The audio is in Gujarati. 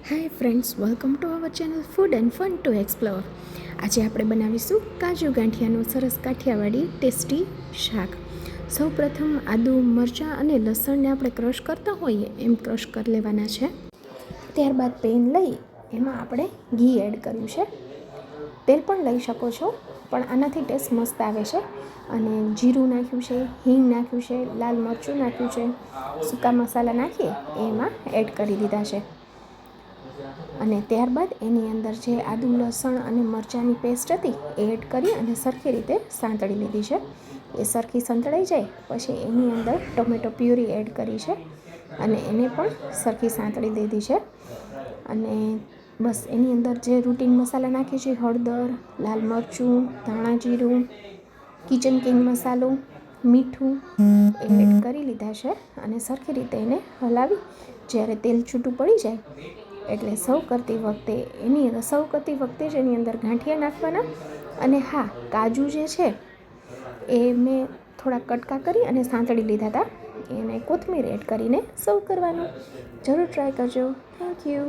Hi friends, welcome to our channel food and fun to explore. આજે આપણે બનાવીશું કાજુ ગાંઠિયાનું સરસ કાઠિયાવાડી ટેસ્ટી શાક. સૌ પ્રથમ આદુ, મરચાં અને લસણને આપણે ક્રશ કરતા હોઈએ એમ ક્રશ કરી લેવાના છે. ત્યારબાદ પેન લઈ એમાં આપણે ઘી એડ કર્યું છે. તેલ પણ લઈ શકો છો, પણ આનાથી ટેસ્ટ મસ્ત આવે છે. અને જીરું નાખ્યું છે, હિંગ નાખ્યું છે, લાલ મરચું નાખ્યું છે, સૂકા મસાલા નાખી એમાં એડ કરી દીધા છે. અને ત્યારબાદ એની અંદર જે આદુ, લસણ અને મરચાંની પેસ્ટ હતી એ એડ કરી અને સરખી રીતે સાંતળી લીધી છે. એ સરખી સંતળાઈ જાય પછી એની અંદર ટોમેટો પ્યુરી એડ કરી છે અને એને પણ સરખી સાંતળી લીધી છે. અને બસ એની અંદર જે રૂટીન મસાલા નાખી છે, હળદર, લાલ મરચું, ધાણા જીરું, કિચન કિંગ મસાલો, મીઠું એ એડ કરી લીધા છે. અને સરખી રીતે એને હલાવી જ્યારે તેલ છૂટું પડી જાય એટલે સર્વ કરતી વખતે જ એની અંદર ગાંઠિયા નાખવાના. અને હા, કાજુ જે છે એ મેં થોડા કટકા કરી અને સાંતળી લીધા હતા. એને કોથમીર એડ કરીને સર્વ કરવાનું. જરૂર ટ્રાય કરજો. Thank you.